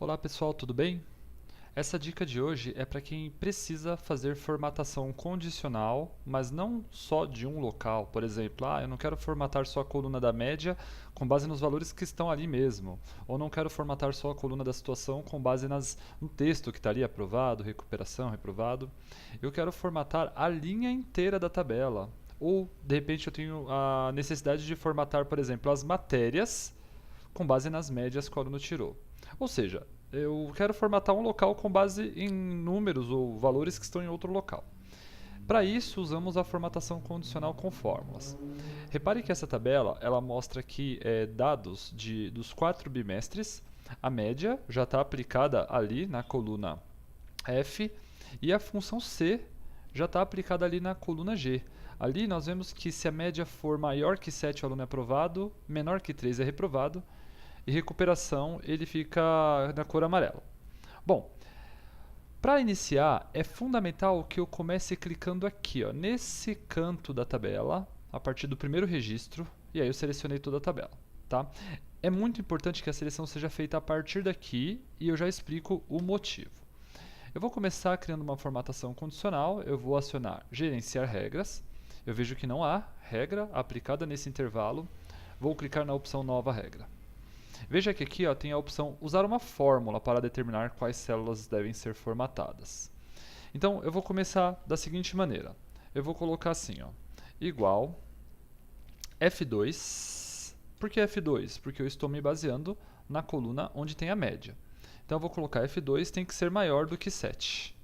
Olá pessoal, tudo bem? Essa dica de hoje é para quem precisa fazer formatação condicional, mas não só de um local. Por exemplo, eu não quero formatar só a coluna da média com base nos valores que estão ali mesmo. Ou não quero formatar só a coluna da situação com base no texto que está ali aprovado, recuperação, reprovado. Eu quero formatar a linha inteira da tabela. Ou, de repente, eu tenho a necessidade de formatar, por exemplo, as matérias com base nas médias que o aluno tirou. Ou seja, eu quero formatar um local com base em números ou valores que estão em outro local. Para isso, usamos a formatação condicional com fórmulas. Repare que essa tabela ela mostra aqui dados dos 4 bimestres. A média já está aplicada ali na coluna F e a função C já está aplicada ali na coluna G. Ali nós vemos que se a média for maior que 7, o aluno é aprovado, menor que 3 é reprovado, e recuperação ele fica na cor amarela. Bom, para iniciar é fundamental que eu comece clicando aqui, nesse canto da tabela, a partir do primeiro registro, e aí eu selecionei toda a tabela. Tá? É muito importante que a seleção seja feita a partir daqui e eu já explico o motivo. Eu vou começar criando uma formatação condicional, eu vou acionar gerenciar regras, eu vejo que não há regra aplicada nesse intervalo, vou clicar na opção nova regra. Veja que aqui tem a opção usar uma fórmula para determinar quais células devem ser formatadas. Então eu vou começar da seguinte maneira. Eu vou colocar assim, igual F2. Por que F2? Porque eu estou me baseando na coluna onde tem a média. Então eu vou colocar F2 tem que ser maior do que 7.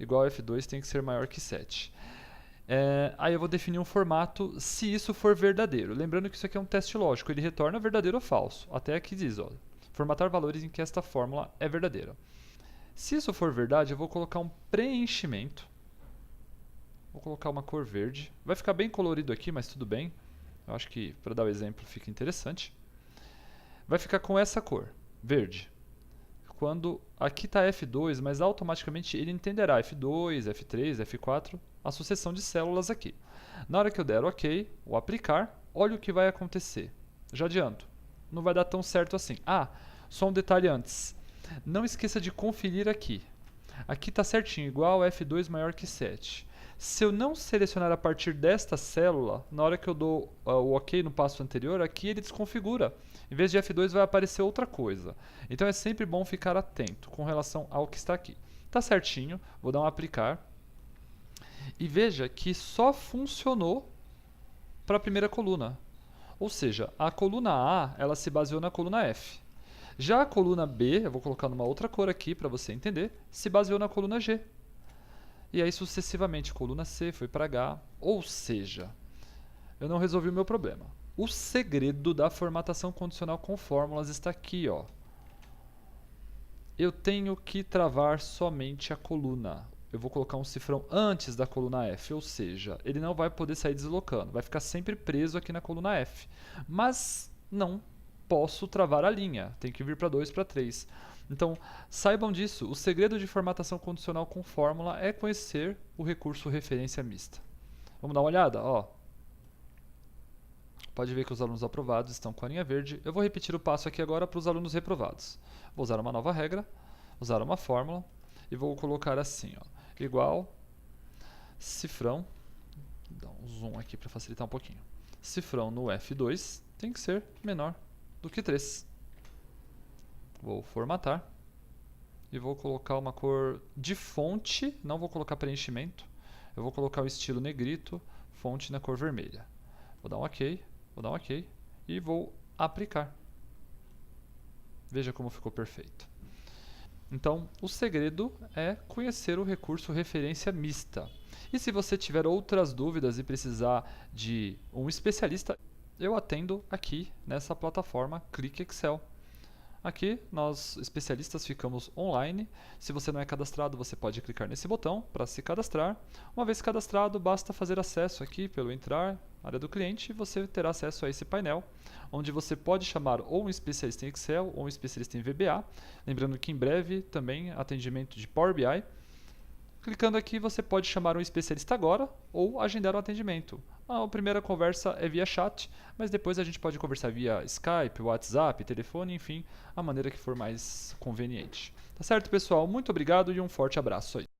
Igual F2 tem que ser maior que 7. Aí eu vou definir um formato se isso for verdadeiro. Lembrando que isso aqui é um teste lógico, ele retorna verdadeiro ou falso. Até aqui diz, formatar valores em que esta fórmula é verdadeira. Se isso for verdade, eu vou colocar um preenchimento. Vou colocar uma cor verde. Vai ficar bem colorido aqui, mas tudo bem. Eu acho que, para dar o exemplo, fica interessante. Vai ficar com essa cor, verde. Quando aqui está F2, mas automaticamente ele entenderá F2, F3, F4, a sucessão de células aqui. Na hora que eu der OK, ou aplicar, olha o que vai acontecer. Já adianto, não vai dar tão certo assim. Só um detalhe antes. Não esqueça de conferir aqui. Aqui está certinho, igual F2 maior que 7. Se eu não selecionar a partir desta célula, na hora que eu dou o OK no passo anterior, aqui ele desconfigura. Em vez de F2 vai aparecer outra coisa. Então é sempre bom ficar atento com relação ao que está aqui. Está certinho, vou dar um aplicar. E veja que só funcionou para a primeira coluna. Ou seja, a coluna A ela se baseou na coluna F. Já a coluna B, eu vou colocar numa outra cor aqui para você entender, se baseou na coluna G. E aí sucessivamente, coluna C foi para H. Ou seja, eu não resolvi o meu problema. O segredo da formatação condicional com fórmulas está aqui. Eu tenho que travar somente a coluna. Eu vou colocar um cifrão antes da coluna F, ou seja, ele não vai poder sair deslocando, vai ficar sempre preso aqui na coluna F. Mas não posso travar a linha, tem que vir para 2, para 3. Então, saibam disso, o segredo de formatação condicional com fórmula é conhecer o recurso referência mista. Vamos dar uma olhada? Pode ver que os alunos aprovados estão com a linha verde. Eu vou repetir o passo aqui agora para os alunos reprovados. Vou usar uma nova regra, usar uma fórmula e vou colocar assim, igual cifrão, vou dar um zoom aqui para facilitar um pouquinho. Cifrão no F2 tem que ser menor do que 3. Vou formatar e vou colocar uma cor de fonte, não vou colocar preenchimento, eu vou colocar o estilo negrito, fonte na cor vermelha. Vou dar um OK. Vou dar um OK e vou aplicar. Veja como ficou perfeito. Então, o segredo é conhecer o recurso referência mista. E se você tiver outras dúvidas e precisar de um especialista, eu atendo aqui nessa plataforma Clique Excel. Aqui, nós especialistas ficamos online. Se você não é cadastrado, você pode clicar nesse botão para se cadastrar. Uma vez cadastrado, basta fazer acesso aqui pelo entrar, área do cliente, e você terá acesso a esse painel, onde você pode chamar ou um especialista em Excel ou um especialista em VBA. Lembrando que em breve também atendimento de Power BI. Clicando aqui, você pode chamar um especialista agora ou agendar um atendimento. A primeira conversa é via chat, mas depois a gente pode conversar via Skype, WhatsApp, telefone, enfim, a maneira que for mais conveniente. Tá certo, pessoal? Muito obrigado e um forte abraço aí.